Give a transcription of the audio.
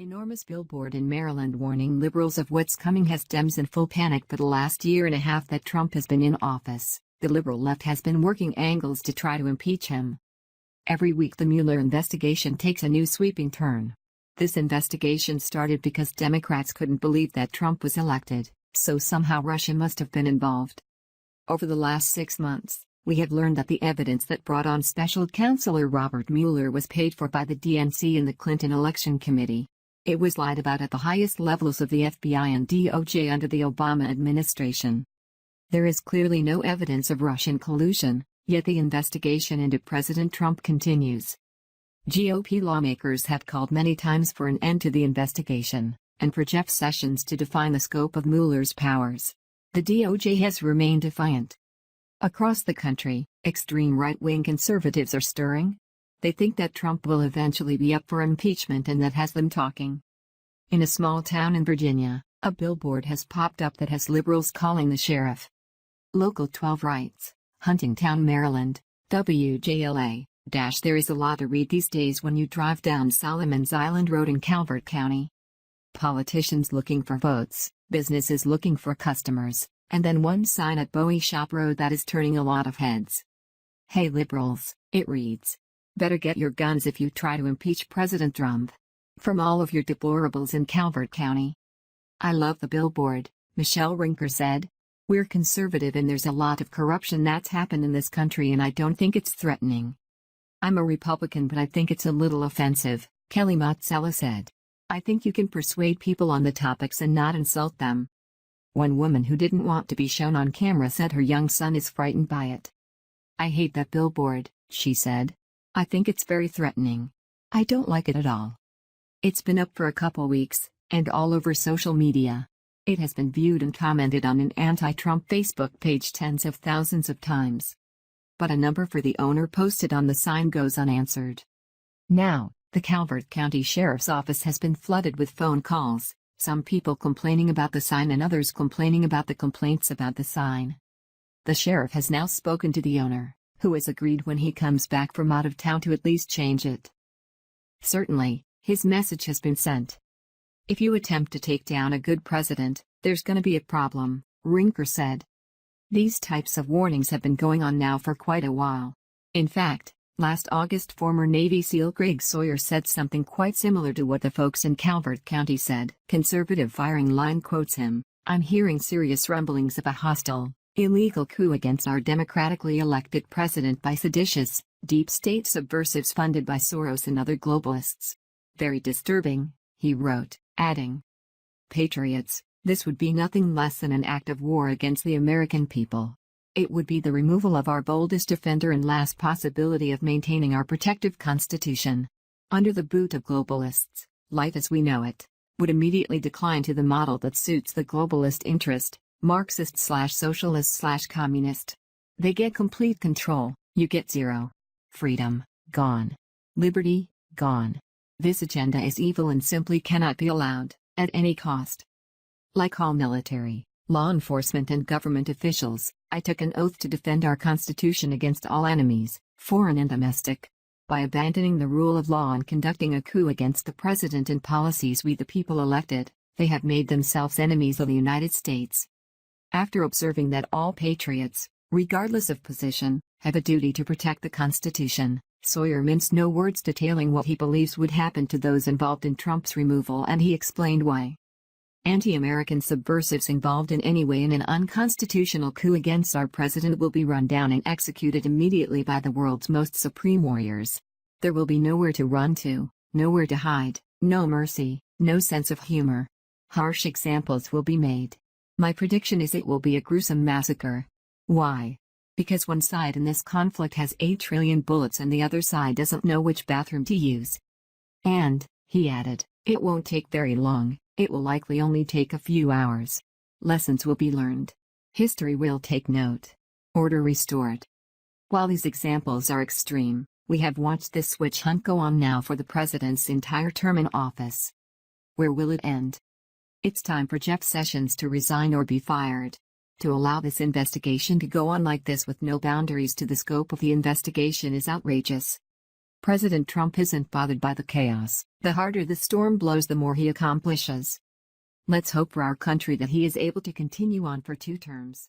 Enormous billboard in Maryland warning liberals of what's coming has Dems in full panic. For the last year and a half that Trump has been in office, the liberal left has been working angles to try to impeach him. Every week the Mueller investigation takes a new sweeping turn. This investigation started because Democrats couldn't believe that Trump was elected, so somehow Russia must have been involved. Over the last 6 months, we have learned that the evidence that brought on Special Counselor Robert Mueller was paid for by the DNC and the Clinton Election Committee. It was lied about at the highest levels of the FBI and DOJ under the Obama administration. There is clearly no evidence of Russian collusion, yet the investigation into President Trump continues. GOP lawmakers have called many times for an end to the investigation, and for Jeff Sessions to define the scope of Mueller's powers. The DOJ has remained defiant. Across the country, extreme right-wing conservatives are stirring. They think that Trump will eventually be up for impeachment, and that has them talking. In a small town in Virginia, a billboard has popped up that has liberals calling the sheriff. Local 12 writes, Huntingtown, Maryland, WJLA. There is a lot to read these days when you drive down Solomon's Island Road in Calvert County. Politicians looking for votes, businesses looking for customers, and then one sign at Bowie Shop Road that is turning a lot of heads. Hey liberals, it reads. Better get your guns if you try to impeach President Trump. From all of your deplorables in Calvert County. I love the billboard, Michelle Rinker said. We're conservative and there's a lot of corruption that's happened in this country, and I don't think it's threatening. I'm a Republican, but I think it's a little offensive, Kelly Motzella said. I think you can persuade people on the topics and not insult them. One woman who didn't want to be shown on camera said her young son is frightened by it. I hate that billboard, she said. I think it's very threatening. I don't like it at all. It's been up for a couple weeks, and all over social media. It has been viewed and commented on an anti-Trump Facebook page tens of thousands of times. But a number for the owner posted on the sign goes unanswered. Now, the Calvert County Sheriff's Office has been flooded with phone calls, some people complaining about the sign and others complaining about the complaints about the sign. The sheriff has now spoken to the owner, who has agreed when he comes back from out of town to at least change it. Certainly, his message has been sent. If you attempt to take down a good president, there's gonna be a problem, Rinker said. These types of warnings have been going on now for quite a while. In fact, last August former Navy SEAL Greg Sawyer said something quite similar to what the folks in Calvert County said. Conservative firing line quotes him, I'm hearing serious rumblings of a hostile, illegal coup against our democratically elected president by seditious, deep state subversives funded by Soros and other globalists. Very disturbing, he wrote, adding, Patriots, this would be nothing less than an act of war against the American people. It would be the removal of our boldest defender and last possibility of maintaining our protective Constitution. Under the boot of globalists, life as we know it would immediately decline to the model that suits the globalist interest, Marxist/socialist/communist. They get complete control, you get zero. Freedom, gone. Liberty, gone. This agenda is evil and simply cannot be allowed, at any cost. Like all military, law enforcement and government officials, I took an oath to defend our Constitution against all enemies, foreign and domestic. By abandoning the rule of law and conducting a coup against the president and policies we the people elected, they have made themselves enemies of the United States. After observing that all patriots, regardless of position, have a duty to protect the Constitution, Sawyer minced no words detailing what he believes would happen to those involved in Trump's removal, and he explained why. Anti-American subversives involved in any way in an unconstitutional coup against our president will be run down and executed immediately by the world's most supreme warriors. There will be nowhere to run to, nowhere to hide, no mercy, no sense of humor. Harsh examples will be made. My prediction is it will be a gruesome massacre. Why? Because one side in this conflict has 8 trillion bullets and the other side doesn't know which bathroom to use. And, he added, it won't take very long. It will likely only take a few hours. Lessons will be learned. History will take note. Order restored. While these examples are extreme, we have watched this witch hunt go on now for the president's entire term in office. Where will it end? It's time for Jeff Sessions to resign or be fired. To allow this investigation to go on like this with no boundaries to the scope of the investigation is outrageous. President Trump isn't bothered by the chaos. The harder the storm blows, the more he accomplishes. Let's hope for our country that he is able to continue on for 2 terms.